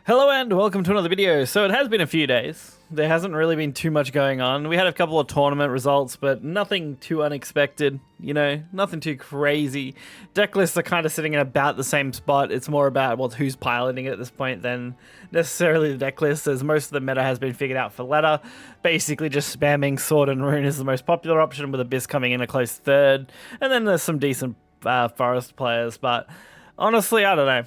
Hello and welcome to another video. So it has been a few days. There hasn't really been too much going on. We had a couple of tournament results, but nothing too unexpected, you know, nothing too crazy. Deck lists are kind of sitting in about the same spot. It's more about who's piloting it at this point than necessarily the deck list, as most of the meta has been figured out for ladder. Basically just spamming Sword and Rune is the most popular option, with Abyss coming in a close third. And then there's some decent Forest players, but honestly, I don't know.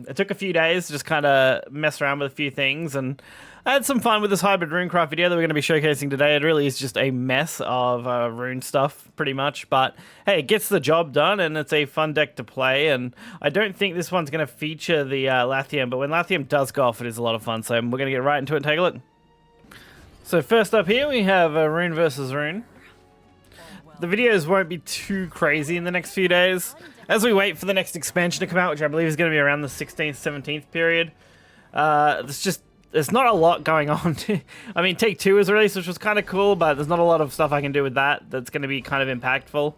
It took a few days to just kind of mess around with a few things, and I had some fun with this hybrid Runecraft video that we're going to be showcasing today. It really is just a mess of rune stuff, pretty much, but hey, it gets the job done, and it's a fun deck to play, and I don't think this one's going to feature the Lathium, but when Lathium does go off, it is a lot of fun, so we're going to get right into it and take a look. So first up here, we have Rune versus Rune. The videos won't be too crazy in the next few days, as we wait for the next expansion to come out, which I believe is going to be around the 16th, 17th period. There's not a lot going on. I mean, Take 2 was released, which was kind of cool, but there's not a lot of stuff I can do with that's going to be kind of impactful.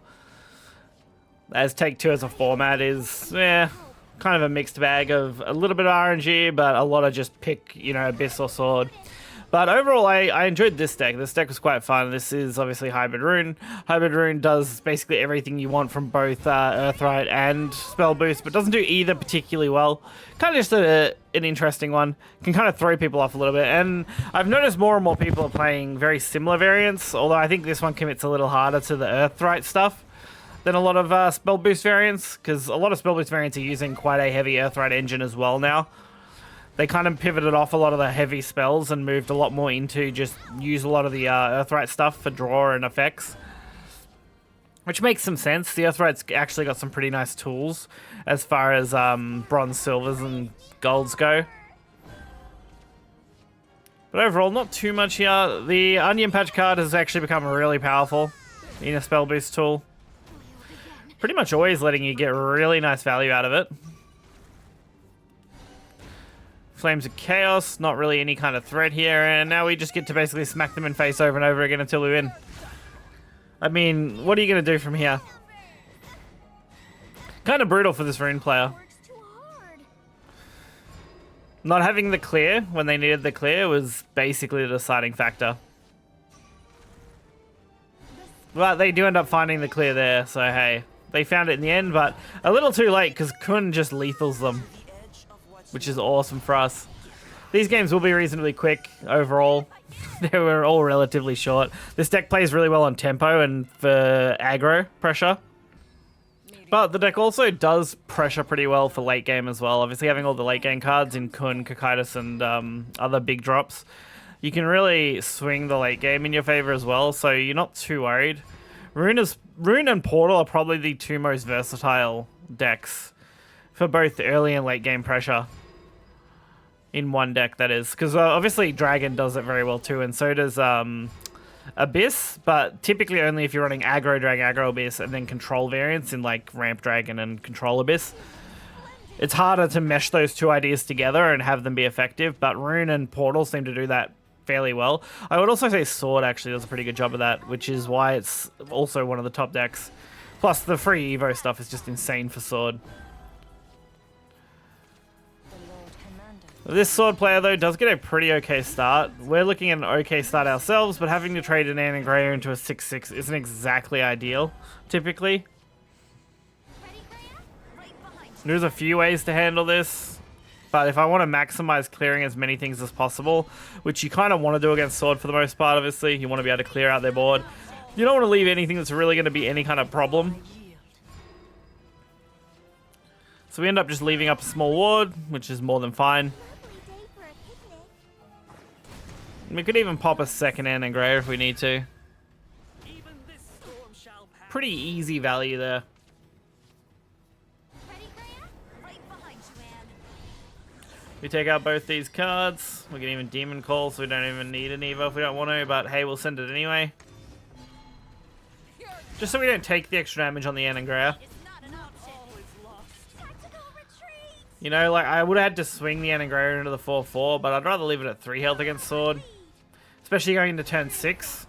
As Take 2 as a format is, kind of a mixed bag of a little bit of RNG, but a lot of just pick, Abyss or Sword. But overall, I enjoyed this deck. This deck was quite fun. This is obviously Hybrid Rune. Hybrid Rune does basically everything you want from both Earthright and Spell Boost, but doesn't do either particularly well. Kind of just an interesting one. Can kind of throw people off a little bit. And I've noticed more and more people are playing very similar variants, although I think this one commits a little harder to the Earthright stuff than a lot of Spell Boost variants, because a lot of Spell Boost variants are using quite a heavy Earthright engine as well now. They kind of pivoted off a lot of the heavy spells and moved a lot more into just use a lot of the Earthright stuff for draw and effects. Which makes some sense. The Earthright's actually got some pretty nice tools as far as bronze, silvers, and golds go. But overall, not too much here. The Onion Patch card has actually become really powerful in a spell boost tool. Pretty much always letting you get really nice value out of it. Flames of Chaos, not really any kind of threat here, and now we just get to basically smack them in face over and over again until we win. I mean, what are you going to do from here? Kind of brutal for this Rune player. Not having the clear when they needed the clear was basically the deciding factor. But they do end up finding the clear there, so hey, they found it in the end, but a little too late because Kun just lethals them, which is awesome for us. These games will be reasonably quick overall. They were all relatively short. This deck plays really well on tempo and for aggro pressure. But the deck also does pressure pretty well for late game as well. Obviously having all the late game cards in Kun, Cocytus, and other big drops, you can really swing the late game in your favor as well, so you're not too worried. Rune and Portal are probably the two most versatile decks for both early and late game pressure in one deck, that is, because obviously Dragon does it very well too, and so does Abyss, but typically only if you're running aggro Dragon, aggro Abyss, and then control variants in like Ramp Dragon and Control Abyss. It's harder to mesh those two ideas together and have them be effective, but Rune and Portal seem to do that fairly well. I would also say Sword actually does a pretty good job of that, which is why it's also one of the top decks. Plus the free Evo stuff is just insane for Sword. This Sword player, though, does get a pretty okay start. We're looking at an okay start ourselves, but having to trade an Ann and Greyer into a 6/6 isn't exactly ideal, typically. There's a few ways to handle this, but if I want to maximize clearing as many things as possible, which you kind of want to do against Sword for the most part, obviously, you want to be able to clear out their board. You don't want to leave anything that's really going to be any kind of problem. So we end up just leaving up a small ward, which is more than fine. We could even pop a second Ann and Greyer if we need to. Pretty easy value there. We take out both these cards. We can even Demon Call, so we don't even need an Evo if we don't want to, but hey, we'll send it anyway. Just so we don't take the extra damage on the Ann and Greyer. You know, like, I would have had to swing the Ann and Greyer into the 4/4, but I'd rather leave it at 3 health against Sword. Especially going into turn 6.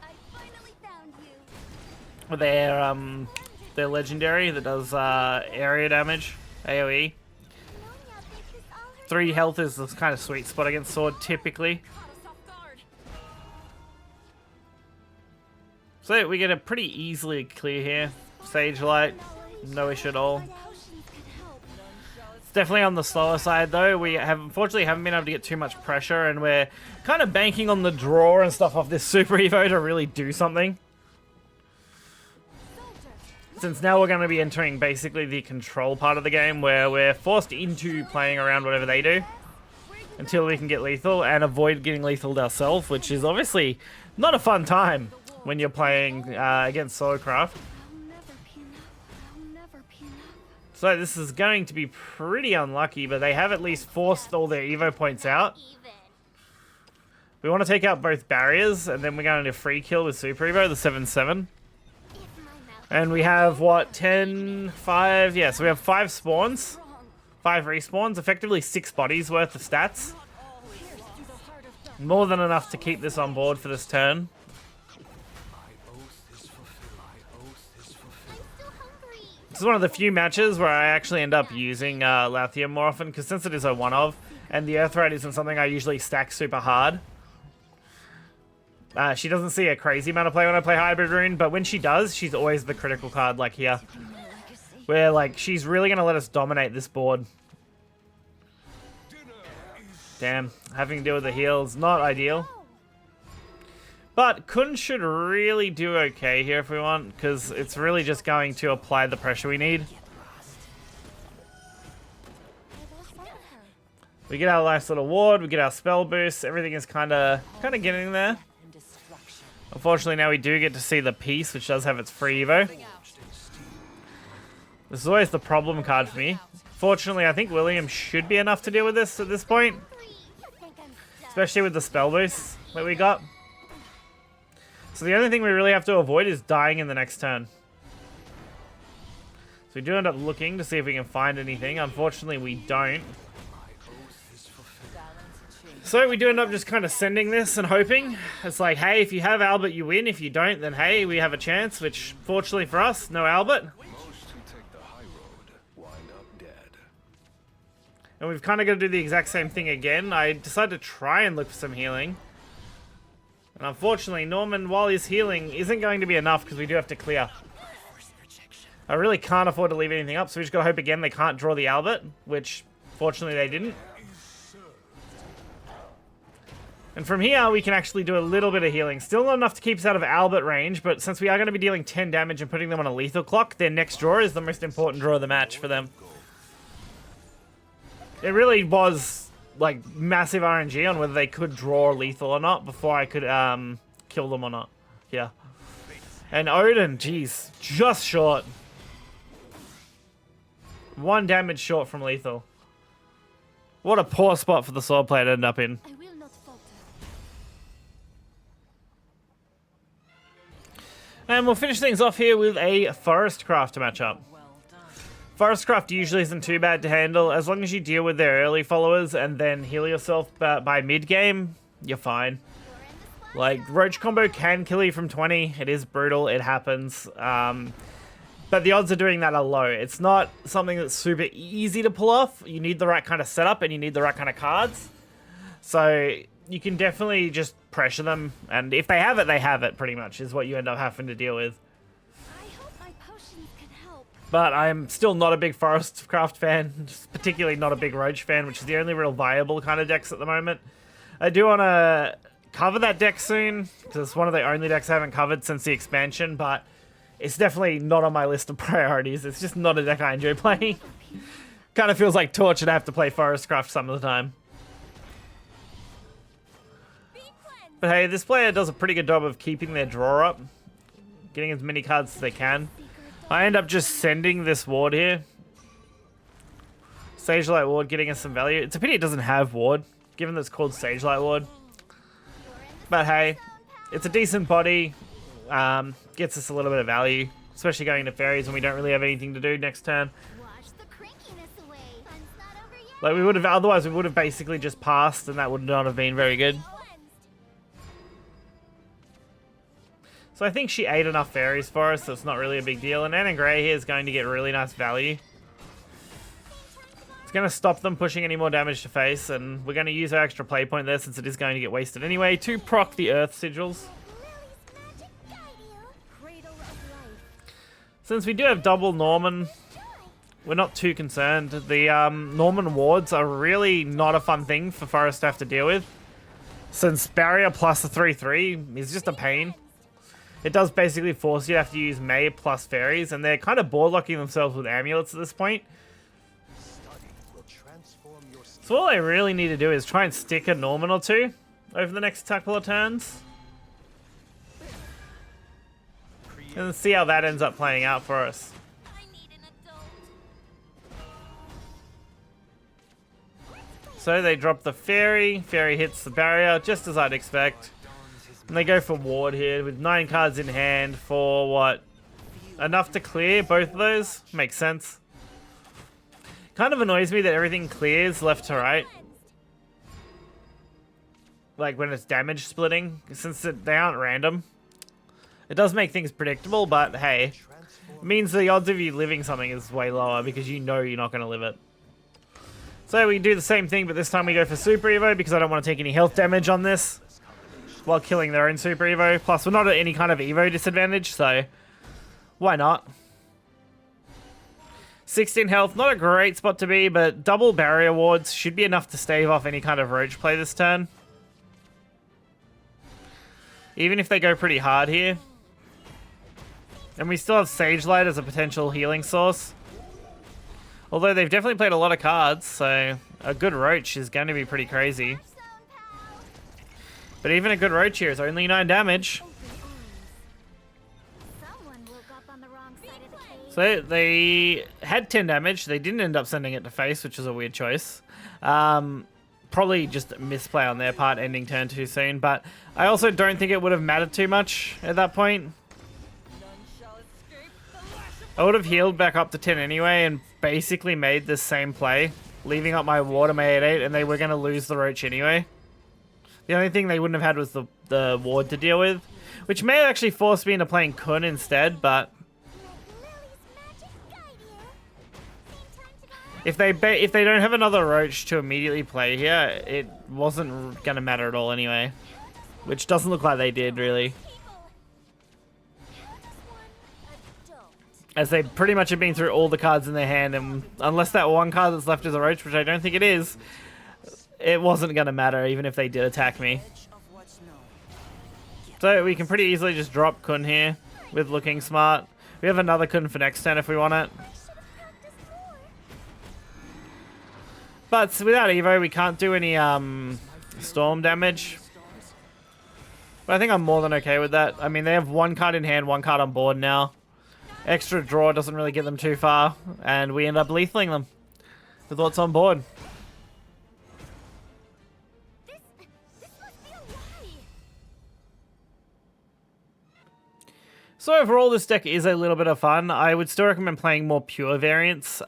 With their legendary that does area damage, AoE. 3 health is the kind of sweet spot against sword, typically. So we get a pretty easily clear here. Sage Light, no issue at all. It's definitely on the slower side though. We unfortunately haven't been able to get too much pressure, and we're kind of banking on the draw and stuff off this Super Evo to really do something. Since now we're going to be entering basically the control part of the game, where we're forced into playing around whatever they do until we can get lethal and avoid getting lethaled ourselves, which is obviously not a fun time when you're playing against Shadowverse. So this is going to be pretty unlucky, but they have at least forced all their Evo points out. We want to take out both barriers, and then we're going to free kill with Super Evo, the 7-7. And we have, what, 10, 5? Yeah, so we have 5 spawns, 5 respawns, effectively 6 bodies worth of stats. More than enough to keep this on board for this turn. This is one of the few matches where I actually end up using Lathium more often, because since it is a one-of, and the Earthright isn't something I usually stack super hard. She doesn't see a crazy amount of play when I play Hybrid Rune, but when she does, she's always the critical card, like here. Where, like, she's really going to let us dominate this board. Damn, having to deal with the heal is not ideal. But Kun should really do okay here if we want, because it's really just going to apply the pressure we need. We get our nice little ward, we get our spell boost, everything is kind of getting there. Unfortunately, now we do get to see the piece, which does have its free Evo. This is always the problem card for me. Fortunately, I think William should be enough to deal with this at this point. Especially with the spell boost that we got. So the only thing we really have to avoid is dying in the next turn. So we do end up looking to see if we can find anything. Unfortunately, we don't. So we do end up just kind of sending this and hoping. It's like, hey, if you have Albert, you win. If you don't, then hey, we have a chance. Which, fortunately for us, no Albert. And we've kind of got to do the exact same thing again. I decided to try and look for some healing. And unfortunately, Norman, while he's healing, isn't going to be enough because we do have to clear. I really can't afford to leave anything up, so we just got to hope again they can't draw the Albert, which, fortunately, they didn't. And from here, we can actually do a little bit of healing. Still not enough to keep us out of Albert range, but since we are going to be dealing 10 damage and putting them on a lethal clock, their next draw is the most important draw of the match for them. It really was like massive RNG on whether they could draw lethal or not before I could kill them or not. Yeah. And Odin, geez, just short. 1 damage short from lethal. What a poor spot for the sword player to end up in. And we'll finish things off here with a Forestcraft matchup. Forestcraft usually isn't too bad to handle. As long as you deal with their early followers and then heal yourself by mid-game, you're fine. Like, Roach combo can kill you from 20. It is brutal. It happens. But the odds of doing that are low. It's not something that's super easy to pull off. You need the right kind of setup and you need the right kind of cards. So you can definitely just pressure them. And if they have it, pretty much, is what you end up having to deal with. But I'm still not a big Forestcraft fan, particularly not a big Roach fan, which is the only real viable kind of decks at the moment. I do want to cover that deck soon, because it's one of the only decks I haven't covered since the expansion, but it's definitely not on my list of priorities. It's just not a deck I enjoy playing. Kind of feels like torture to have to play Forestcraft some of the time. But hey, this player does a pretty good job of keeping their draw up, getting as many cards as they can. I end up just sending this ward here. Sagelight ward getting us some value. It's a pity it doesn't have ward, given that it's called Sagelight ward. But hey, it's a decent body. Gets us a little bit of value, especially going into fairies when we don't really have anything to do next turn. Like we would have, otherwise we would have basically just passed, and that would not have been very good. So I think she ate enough fairies for us, so it's not really a big deal. And Anna Grey here is going to get really nice value. It's going to stop them pushing any more damage to face, and we're going to use our extra play point there since it is going to get wasted anyway to proc the Earth Sigils. Since we do have double Norman, we're not too concerned. The Norman wards are really not a fun thing for Forestcraft to deal with, since barrier plus the 3/3 is just a pain. It does basically force you to have to use May plus fairies, and they're kind of board locking themselves with amulets at this point. So all I really need to do is try and stick a Norman or two over the next couple of turns. And see how that ends up playing out for us. So they drop the fairy. Fairy hits the barrier, just as I'd expect. And they go for ward here with 9 cards in hand for what? Enough to clear both of those? Makes sense. Kind of annoys me that everything clears left to right. Like when it's damage splitting, since they aren't random. It does make things predictable, but hey. It means the odds of you living something is way lower because you know you're not going to live it. So we do the same thing, but this time we go for Super Evo because I don't want to take any health damage on this while killing their own Super Evo. Plus, we're not at any kind of Evo disadvantage, so why not? 16 health, not a great spot to be, but double barrier wards should be enough to stave off any kind of roach play this turn. Even if they go pretty hard here. And we still have Sage Light as a potential healing source. Although they've definitely played a lot of cards, so a good roach is going to be pretty crazy. But even a good roach here is only 9 damage. So they had 10 damage. They didn't end up sending it to face, which is a weird choice. Probably just a misplay on their part, ending turn too soon. But I also don't think it would have mattered too much at that point. I would have healed back up to 10 anyway and basically made the same play, leaving up my ward on my 8/8, and they were going to lose the roach anyway. The only thing they wouldn't have had was the ward to deal with, which may have actually forced me into playing Kun instead, but if they don't have another roach to immediately play here, it wasn't going to matter at all anyway, which doesn't look like they did really. As they pretty much have been through all the cards in their hand, and unless that one card that's left is a roach, which I don't think it is, it wasn't going to matter even if they did attack me. So we can pretty easily just drop Kun here with looking smart. We have another Kun for next turn if we want it. But without Evo, we can't do any storm damage. But I think I'm more than okay with that. I mean, they have 1 card in hand, 1 card on board now. Extra draw doesn't really get them too far, and we end up lethaling them with what's on board. So overall, this deck is a little bit of fun. I would still recommend playing more pure variants.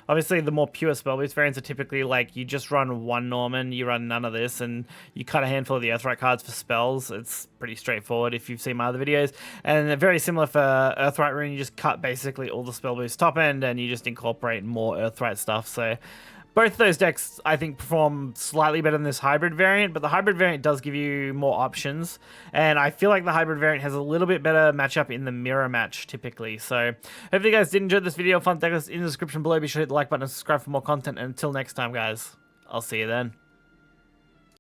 Obviously, the more pure spell boost variants are typically like you just run 1 Norman, you run none of this, and you cut a handful of the Earthright cards for spells. It's pretty straightforward if you've seen my other videos. And they're very similar for Earthright Rune. You just cut basically all the spell boost top end, and you just incorporate more Earthright stuff. So both those decks, I think, perform slightly better than this hybrid variant, but the hybrid variant does give you more options, and I feel like the hybrid variant has a little bit better matchup in the mirror match, typically. So, hopefully you guys did enjoy this video. Fun deck list in the description below. Be sure to hit the like button and subscribe for more content, and until next time, guys, I'll see you then.